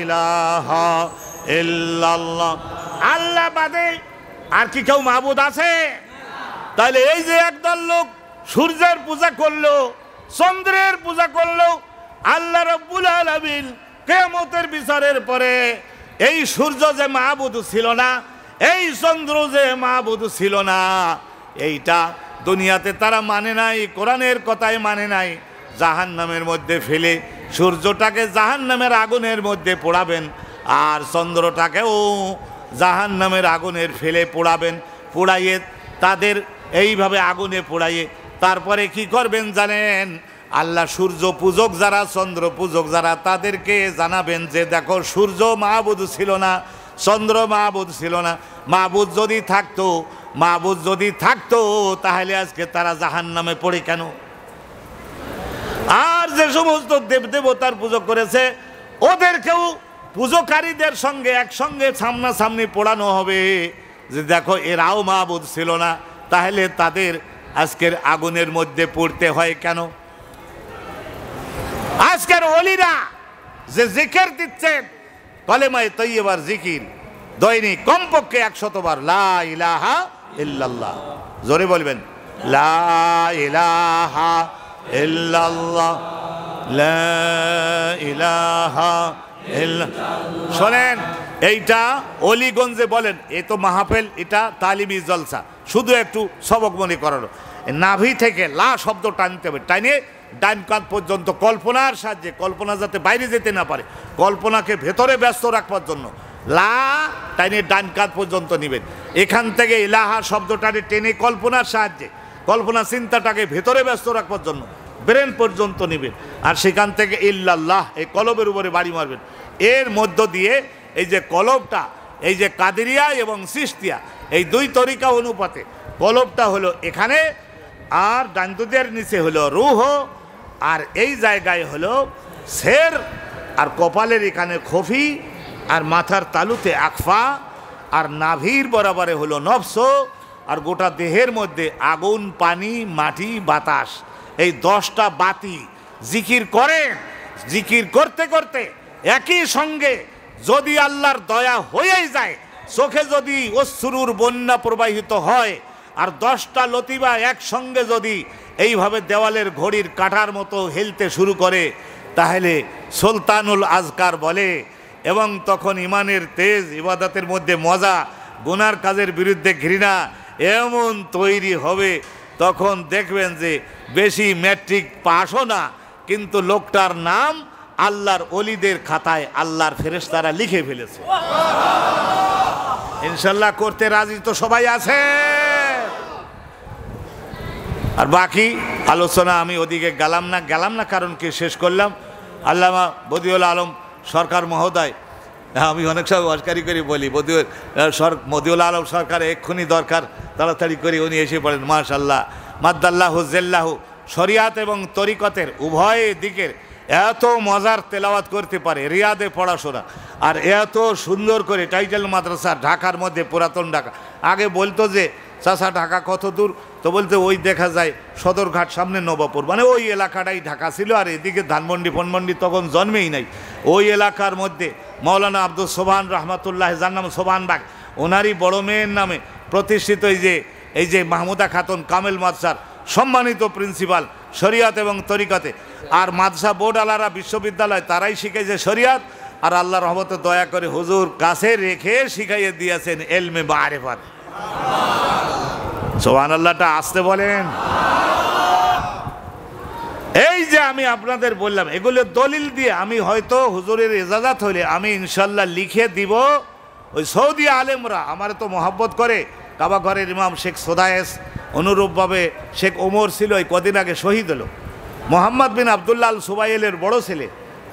ইলাহা ইল্লাল্লাহ। আল্লাহ বাদে আর কি কেউ মাবুদ আছে? তাহলে এই যে একদল লোক সূর্যের পূজা করলো, চন্দ্রের পূজা করলো, আল্লাহ রাব্বুল আলামিন কিয়ামতের বিচারের পরে এই সূর্য যে মাবুদ ছিল না, এই চন্দ্র যে মাবুদ ছিল না, এইটা দুনিয়াতে তারা মানে নাই, কোরআনের কথাই মানে নাই। জাহান্নামের মধ্যে ফেলে সূর্যটাকে জাহান্নামের আগুনের মধ্যে পোড়াবেন, আর চন্দ্রটাকেও জাহান্নামের আগুনের ফেলে পোড়াবেন। পোড়াইয়ে তাদের এইভাবে আগুনে পোড়াইয়ে তারপরে কি করবেন জানেন? আল্লাহ সূর্য পূজক যারা, চন্দ্র পূজক যারা, তাদেরকে জানাবেন যে দেখো, সূর্য মাবুদ ছিল না, চন্দ্র মাবুদ ছিল না। মাবুদ যদি থাকতো তাহলে আজকে তারা জাহান্নামে পড়ে কেন? আর যে সমস্ত দেবদেবতার পুজো করেছে ওদেরকেও পুজোকারীদের সঙ্গে একসঙ্গে সামনাসামনি পোড়ানো হবে যে দেখো, এরাও মাবুদ ছিল না, তাহলে তাদের আজকের আগুনের মধ্যে পড়তে হয় কেন? আজকের ওলিরা যে জিকির দিচ্ছেন, কলেমায়ে তৈয়বার জিকির দৈনিক কমপক্ষে 100 বার লা ইলাহা ইল্লাল্লাহ, জোরে বলবেন লা ইলাহা ইল্লাল্লাহ, লা ইলাহা ইল্লাল্লাহ। শোনেন, এইটা অলিগঞ্জে বলেন, এ তো মাহফিল, এটা তালিমি জলসা, শুধু একটু সবক মনে করানো। নাভি থেকে লা শব্দ টানতে হবে, টাইনে ডান কাঁধ পর্যন্ত কল্পনার সাহায্যে, কল্পনা যাতে বাইরে যেতে না পারে, কল্পনাকে ভেতরে ব্যস্ত রাখবার জন্য লা টাইনে ডান কাঁধ পর্যন্ত নেবেন। এখান থেকে ইলাহা শব্দটাকে টেনে কল্পনার সাহায্যে, কল্পনা চিন্তাটাকে ভেতরে ব্যস্ত রাখবার জন্য ব্রেন পর্যন্ত নেবেন। আর সেখান থেকে ইল্লাল্লাহ এই কলবের উপরে বাড়ি মারবেন। এর মধ্য দিয়ে এই যে কলবটা, এই যে কাদেরিয়া এবং সিস্তিয়া, এই দুই তরিকা অনুপাতে কলবটা হলো এখানে, আর ডানদুদের নিচে হলো রূহ, আর এই জায়গায় হলো শের, আর কপালের এখানে খফি, আর মাথার তালুতে আকফা, আর নাভির বরাবরে হলো নফস, আর গোটা দেহের মধ্যে আগুন, পানি, মাটি, বাতাস, এই 10টা বাতি জিকির করেন। জিকির করতে করতে একই সঙ্গে যদি আল্লাহর দয়া হয়েই যায়, চোখে যদি অশ্রুর বন্যা প্রবাহিত হয়, আর 10টা লতিবা একসঙ্গে যদি এইভাবে দেওয়ালের ঘড়ির কাঁটার মতো হেলতে শুরু করে, তাহলে সুলতানুল আজকার বলে, এবং তখন ইমানের তেজ, ইবাদতের মধ্যে মজা, গুনার কাজের বিরুদ্ধে ঘৃণা এমন তৈরি হবে, তখন দেখবেন যে বেশি ম্যাট্রিক পাসও না, কিন্তু লোকটার নাম আল্লাহর ওলিদের খাতায় আল্লাহর ফেরেশতারা লিখে ফেলেছে। ইনশাল্লাহ করতে রাজি তো সবাই আছে? আর বাকি আলোচনা আমি ওদিকে গেলাম না, কারণ কি শেষ করলাম। আল্লামা বদিউল আলম সরকার মহোদয়, আমি অনেক সময় ওয়াজকারি করে বলি, বদিউল আলম সরকার এক্ষুনি দরকার, তাড়াতাড়ি করে উনি এসে পড়েন। মাশাল্লাহ, মাদ্দাল্লাহু জিল্লাহু, শরিয়াত এবং তরিকতের উভয় দিকের এত মজার তেলাওয়াত করতে পারে, রিয়াদে পড়াশোনা, আর এত সুন্দর করে টাইটেল মাদ্রাসা ঢাকার মধ্যে, পুরাতন ঢাকা। আগে বলতো যে চাচা ঢাকা কত দূর, তো বলতে ওই দেখা যায় সদরঘাট সামনে নবাবপুর, মানে ওই এলাকাটাই ঢাকা ছিল, আর এদিকে ধানমন্ডি ফনমন্ডি তখন জন্মেই নাই। ওই এলাকার মধ্যে মৌলানা আব্দুল সোবহান রহমাতুল্লাহ, যার নাম সোবহান বাগ, ওনারই বড় মেয়ের নামে প্রতিষ্ঠিত এই যে মাহমুদা খাতুন কামেল মাদ্রাসার সম্মানিত প্রিন্সিপাল শরিয়াত এবং তরিকতে। আর মাদ্রাসা বোর্ড আলারা বিশ্ববিদ্যালয়, তারাই শিখাইছে শরিয়াত, আর আল্লাহ রহমতে দয়া করে হুজুর কাছে রেখে শিখাইয়ে দিয়েছেন এলমে মারিফাত। সুবহানাল্লাহটা আসতে বলেন। এই যে আমি আপনাদের বললাম, এগুলো দলিল দিয়ে আমি হয়তো হুজুরের ইজাজত হলে আমি ইনশাল্লাহ লিখে দিব। ওই সৌদি আলেমরা আমার তো মহব্বত করে, কাবা ঘরের ইমাম শেখ সোদায়েস, অনুরূপভাবে শেখ ওমর ছিল, ওই কদিন আগে শহীদ হলো। মোহাম্মদ বিন আবদুল্লাহ আল সুবাইলের বড় ছেলে,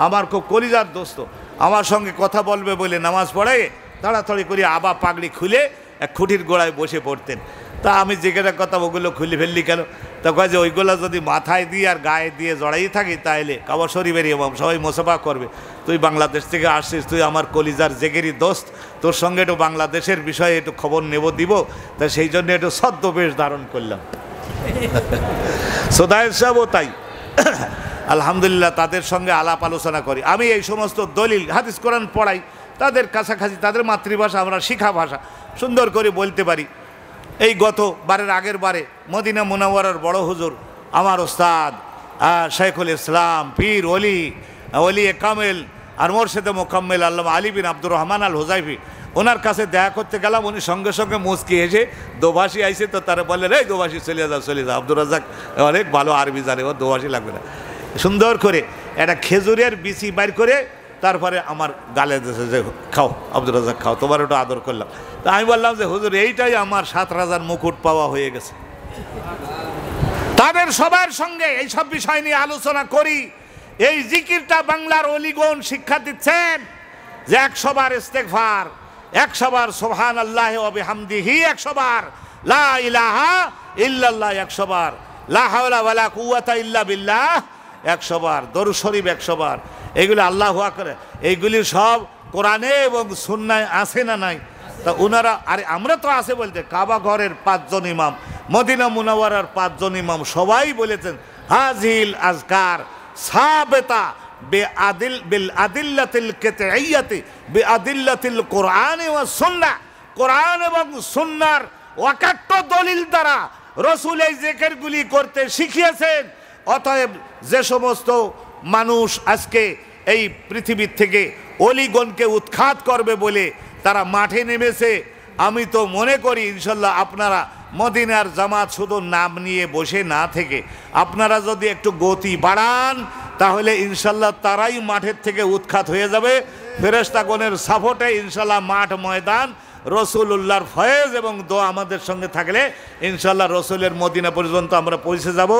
আমার খুব কলিজার দোস্ত, আমার সঙ্গে কথা বলবে বলে নামাজ পড়ায় তাড়াতাড়ি করে আবা পাগড়ি খুলে এক খুঁটির গোড়ায় বসে পড়তেন। তা আমি যেখানে কথা ওগুলো খুলে ফেললি কেন? তা কয় যে ওইগুলো যদি মাথায় দিয়ে আর গায়ে দিয়ে জড়াই থাকি, তাহলে কাবা শরীফের ইমাম সবাই মোসাফা করবে। তুই বাংলাদেশ থেকে আসছিস, তুই আমার কলিজার জেগেরি দোস্ত, তোর সঙ্গে একটু বাংলাদেশের বিষয়ে একটু খবর দিব, তা সেই জন্য একটু ছদ্মবেশ ধারণ করলাম। সোদায়ের সাহেবও তাই। আলহামদুলিল্লাহ তাদের সঙ্গে আলাপ আলোচনা করি। আমি এই সমস্ত দলিল হাদিস কোরআন পড়াই, তাদের কাছাকাছি, তাদের মাতৃভাষা আমরা শিখা ভাষা সুন্দর করে বলতে পারি। এই গতবারের আগের বারে মদিনা মুনাওয়ারার বড় হুজুর আমার ওস্তাদ শেখুল ইসলাম পীর ওলি কামেল আর মোরশেদে মোকাম্মেল আল্লামা আলী বিন আব্দুর রহমান আল হুজাইফি, ওনার কাছে দেখা করতে গেলাম। উনি সঙ্গে সঙ্গে মুচকি এসে দোভাষী আইসে, তো তারা বললেন এই দোভাষী চলে যাও। আব্দুর রাজ্জাক অনেক ভালো আরবি জানে, ও দোভাষী লাগবে না। সুন্দর করে একটা খেজুরের বিচি বাইর করে তারপরে আমার গালে দিয়েছে যে খাও আব্দুর রাজ্জাক খাও, তোমার ওটা আদর করলাম। তা আমি বললাম যে হুজুর এইটাই আমার 7 রাজার মুকুট পাওয়া হয়ে গেছে। তাদের সবার সঙ্গে এই সব বিষয় নিয়ে আলোচনা করি। এই জিকিরটা বাংলার অলিগণ শিক্ষা দিচ্ছেন যে 100 বার ইস্তেগফার, 100 বার সুবহানাল্লাহি ওয়া বিহামদিহি, 100 বার লা ইলাহা ইল্লাল্লাহ, 100 বার লা হাওলা ওয়ালা কুওয়াতা ইল্লা বিল্লাহ, 100 বার দরুদ শরীফ, 100 বার। এইগুলি আল্লাহু আকবার, এইগুলি সব কোরআনে এবং সুন্নায় আছে না নাই? তা ওনারা, আরে আমরা তো আছে বলতে, কাবা ঘরের 5 জন ইমাম, মদিনা মুনাওয়ারার 5 জন ইমাম সবাই বলেছেন হাজিল আজকার সাবেতা বিল আদিল্লাতিল কিতাইয়াতি বিআদিল্লাতিল কোরআন ওয়া সুন্নাহ, কোরআন এবং সুন্নাহর ওয়াকাট্ট দলিল দ্বারা রাসূল এই জিকিরগুলি করতে শিখিয়েছেন। অতএব যে সমস্ত মানুষ আজকে এই পৃথিবীর থেকে অলিগণকে উৎখাত করবে বলে তারা মাঠে নেমেছে, আমি তো মনে করি ইনশাল্লাহ আপনারা মদিনার জামাত শুধু নাম নিয়ে বসে না থেকে আপনারা যদি একটু গতি বাড়ান, তাহলে ইনশাল্লাহ তারাই মাঠের থেকে উৎখাত হয়ে যাবে। ফেরেশতাগণের সাপোর্টে ইনশাল্লাহ মাঠ ময়দান, রসুল্লাহর ফয়েজ এবং দোয়া আমাদের সঙ্গে থাকলে ইনশাল্লাহ রসুলের মদিনা পর্যন্ত আমরা পৌঁছে যাব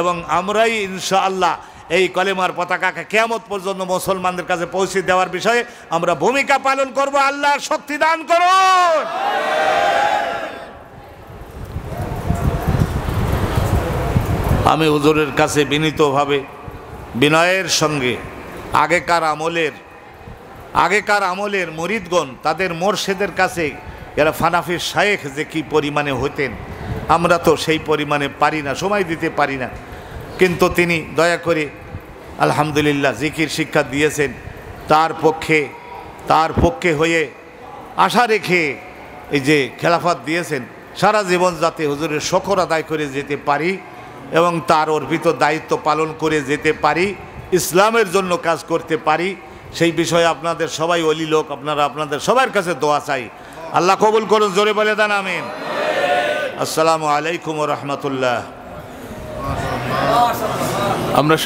এবং আমরাই ইনশাআল্লাহ এই কলেমার পতাকাকে কিয়ামত পর্যন্ত মুসলমানদের কাছে পৌঁছে দেওয়ার বিষয়ে আমরা ভূমিকা পালন করব। আল্লাহর শক্তি দান করুন। আমি হুজুরের কাছে বিনীতভাবে বিনয়ের সঙ্গে আগেকার আমলের মুরিদগণ তাদের মোর্শেদের কাছে এরা ফানাফির শায়েখ যে কি পরিমাণে হতেন, আমরা তো সেই পরিমাণে পারি না, সময় দিতে পারি না। কিন্তু তিনি দয়া করে আলহামদুলিল্লাহ জিকির শিক্ষা দিয়েছেন। তার পক্ষে হয়ে আশা রেখে এই যে খেলাফত দিয়েছেন, সারা জীবন যাতে হুজুরের শকর আদায় করে যেতে পারি এবং তার অর্পিত দায়িত্ব পালন করে যেতে পারি, ইসলামের জন্য কাজ করতে পারি, সেই বিষয়ে আপনাদের সবাই ওলি লোক, আপনাদের সবার কাছে দোয়া চাই। আল্লাহ কবুল করুন, জোরে বলে দেন আমিন। আসসালামু আলাইকুম ওয়া রাহমাতুল্লাহ। আমরা